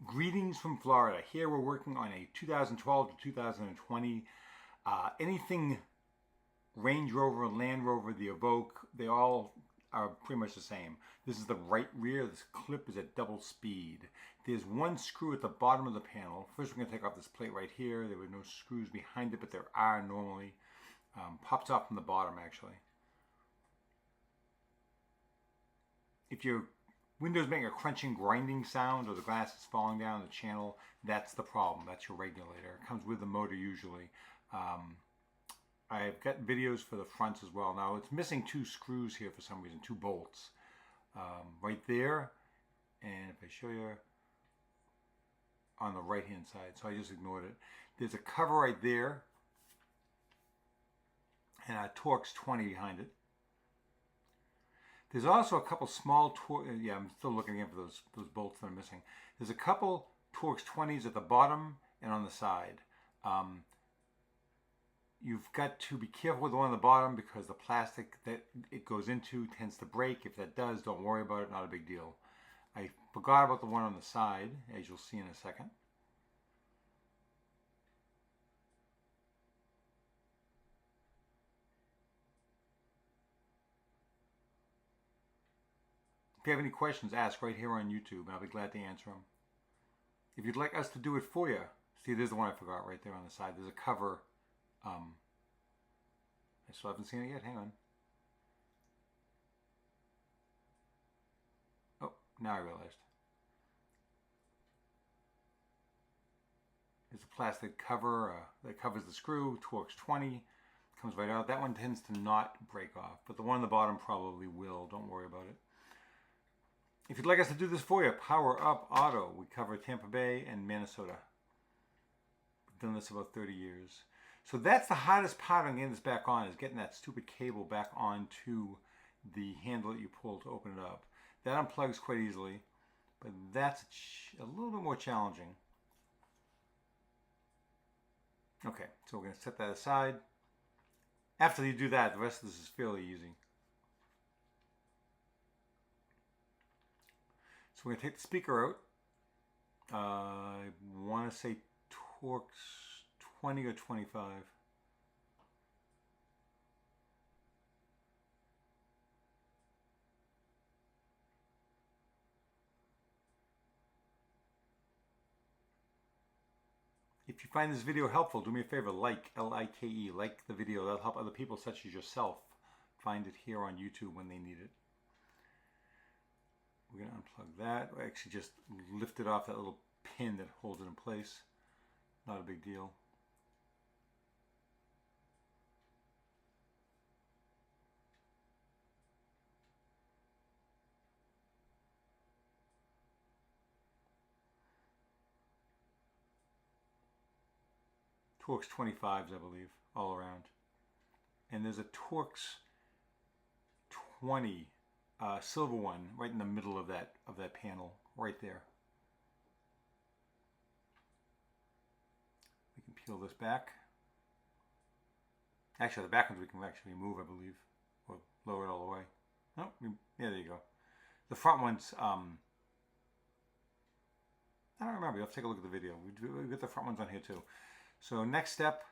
Greetings from Florida. Here we're working on a 2012 to 2020. Anything Range Rover, Land Rover, the Evoque, they all are pretty much the same. This is the right rear. This clip is at double speed. There's one screw at the bottom of the panel. First we're going to take off this plate right here. There were no screws behind it, but there are normally. Pops off from the bottom actually. If your window's making a crunching, grinding sound or the glass is falling down the channel, that's the problem. That's your regulator. It comes with the motor usually. I've got videos for the fronts as well. Now it's missing two screws here for some reason, two bolts. Right there, and if I show you on the right hand side, so I just ignored it. There's a cover right there and a Torx 20 behind it. There's also a couple small yeah, I'm still looking in for those bolts that are missing. There's a couple Torx 20s at the bottom and on the side. You've got to be careful with the one on the bottom because the plastic that it goes into tends to break. If that does, don't worry about it, not a big deal. I forgot about the one on the side, as you'll see in a second. If you have any questions, ask right here on YouTube, and I'll be glad to answer them. If you'd like us to do it for you, see, there's the one I forgot right there on the side. There's a cover. I still haven't seen it yet. Hang on. Oh, now I realized. There's a plastic cover that covers the screw. Torx 20 comes right out. That one tends to not break off, but the one on the bottom probably will. Don't worry about it. If you'd like us to do this for you, Power Up Auto. We cover Tampa Bay and Minnesota. We've done this about 30 years. So that's the hardest part on getting this back on, is getting that stupid cable back onto the handle that you pull to open it up. That unplugs quite easily, but that's a little bit more challenging. Okay, so we're going to set that aside. After you do that, the rest of this is fairly easy. So we're going to take the speaker out. I want to say Torx 20 or 25. If you find this video helpful, do me a favor, like, L-I-K-E, like the video. That'll help other people such as yourself find it here on YouTube when they need it. We're going to unplug that. I actually just lifted off that little pin that holds it in place. Not a big deal. Torx 25s, I believe, all around. And there's a Torx 20 silver one right in the middle of that panel, right there. We can peel this back. Actually, the back ones we can actually remove, I believe, or lower it all the way. Oh, yeah, there you go. The front ones, I don't remember. Let's take a look at the video. We got the front ones on here too. So next step,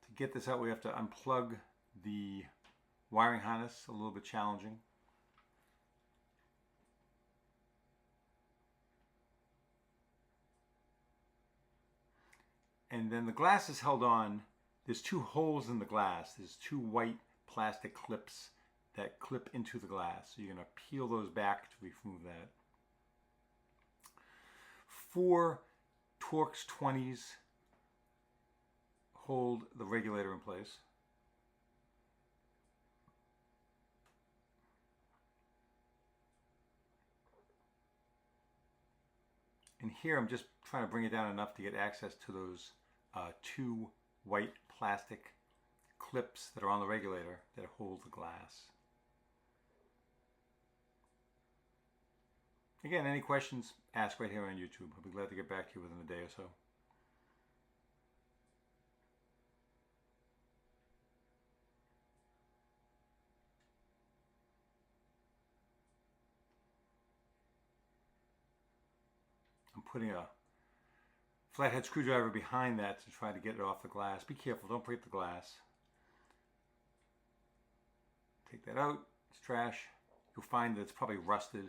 to get this out, we have to unplug the wiring harness. A little bit challenging. And then the glass is held on. There's two holes in the glass. There's two white plastic clips that clip into the glass. So you're going to peel those back to remove that. 4 Torx 20s hold the regulator in place. And here I'm just trying to bring it down enough to get access to those two white plastic clips that are on the regulator that hold the glass. Again, any questions, ask right here on YouTube. I'll be glad to get back to you within a day or so. I'm putting a flathead screwdriver behind that to try to get it off the glass. Be careful, don't break the glass. Take that out, it's trash. You'll find that it's probably rusted,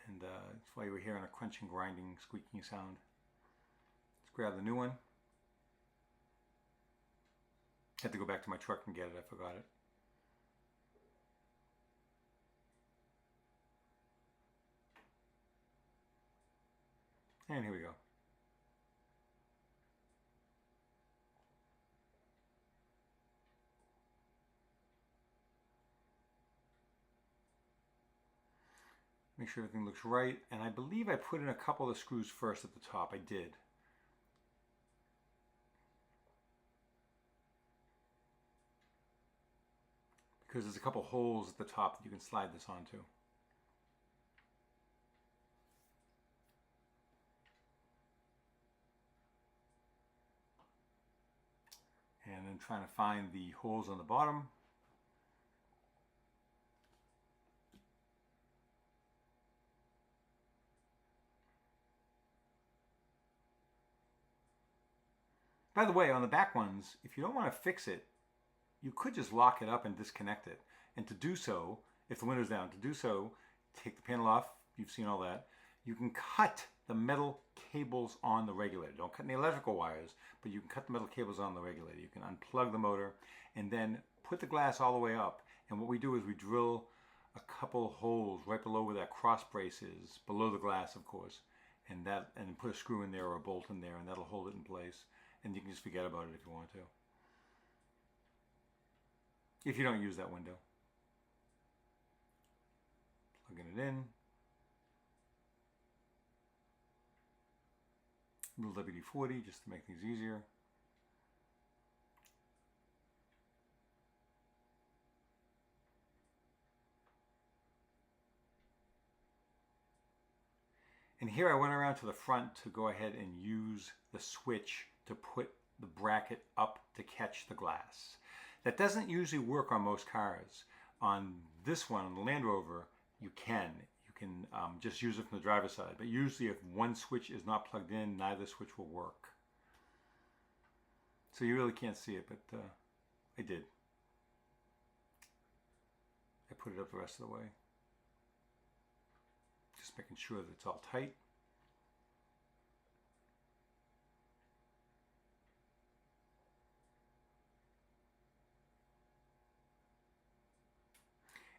and that's why you were hearing a crunching, grinding, squeaking sound. Let's grab the new one. Had to go back to my truck and get it, I forgot it. And here we go. Make sure everything looks right. And I believe I put in a couple of screws first at the top. I did. Because there's a couple holes at the top that you can slide this onto. And then trying to find the holes on the bottom. By the way, on the back ones, if you don't want to fix it, you could just lock it up and disconnect it. And to do so, if the window's down, to do so, take the panel off. You've seen all that. You can cut the metal cables on the regulator. Don't cut any electrical wires, but you can cut the metal cables on the regulator. You can unplug the motor and then put the glass all the way up. And what we do is we drill a couple holes right below where that cross brace is, below the glass, of course, and put a screw in there or a bolt in there, and that'll hold it in place. And you can just forget about it if you want to. If you don't use that window. Plugging it in. Little WD-40 just to make things easier. And here I went around to the front to go ahead and use the switch to put the bracket up to catch the glass. That doesn't usually work on most cars. On this one, on the Land Rover, you can. You can just use it from the driver's side. But usually if one switch is not plugged in, neither switch will work. So you really can't see it, but I did. I put it up the rest of the way. Just making sure that it's all tight.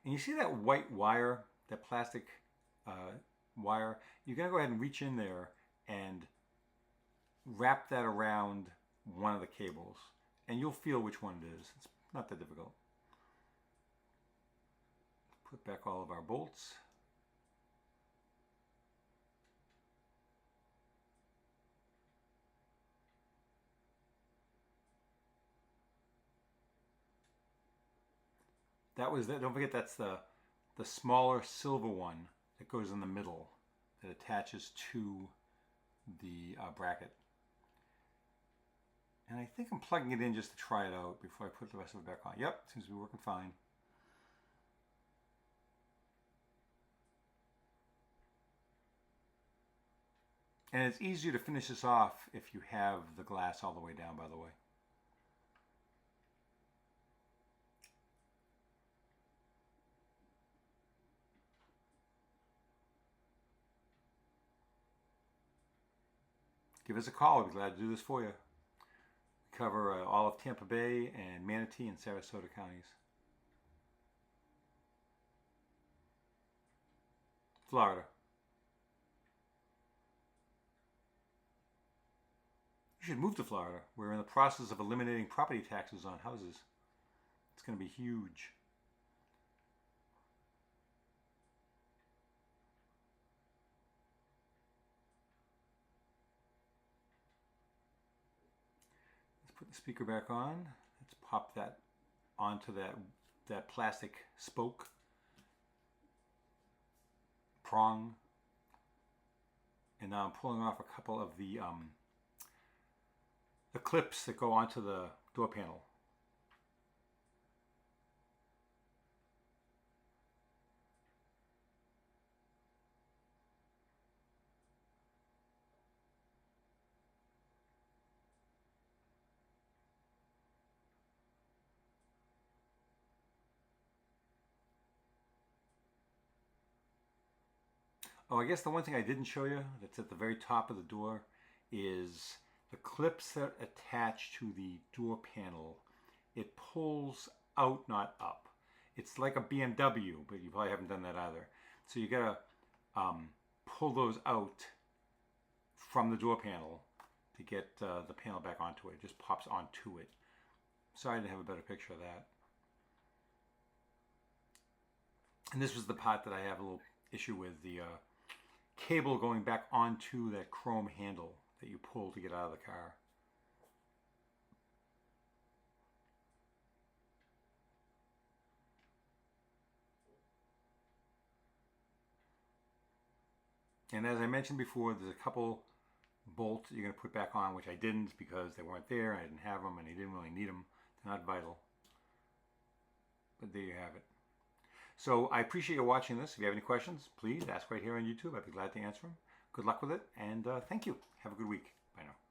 And you see that white wire, that plastic wire? You're going to go ahead and reach in there and wrap that around one of the cables. And you'll feel which one it is. It's not that difficult. Put back all of our bolts. Don't forget that's the smaller silver one that goes in the middle that attaches to the bracket. And I think I'm plugging it in just to try it out before I put the rest of it back on. Yep, seems to be working fine. And it's easier to finish this off if you have the glass all the way down, by the way. Give us a call. We'd be glad to do this for you. We cover all of Tampa Bay and Manatee and Sarasota counties. Florida. You should move to Florida. We're in the process of eliminating property taxes on houses. It's going to be huge. Put the speaker back on. Let's pop that onto that plastic spoke prong. And now I'm pulling off a couple of the clips that go onto the door panel. Oh, I guess the one thing I didn't show you that's at the very top of the door is the clips that attach to the door panel. It pulls out, not up. It's like a BMW, but you probably haven't done that either. So you gotta pull those out from the door panel to get the panel back onto it. It just pops onto it. Sorry I didn't have a better picture of that. And this was the part that I have a little issue with, the cable going back onto that chrome handle that you pull to get out of the car. And as I mentioned before, there's a couple bolts you're going to put back on, which I didn't because they weren't there. I didn't have them and I didn't really need them. They're not vital. But there you have it. So I appreciate you watching this. If you have any questions, please ask right here on YouTube. I'd be glad to answer them. Good luck with it, and thank you. Have a good week. Bye now.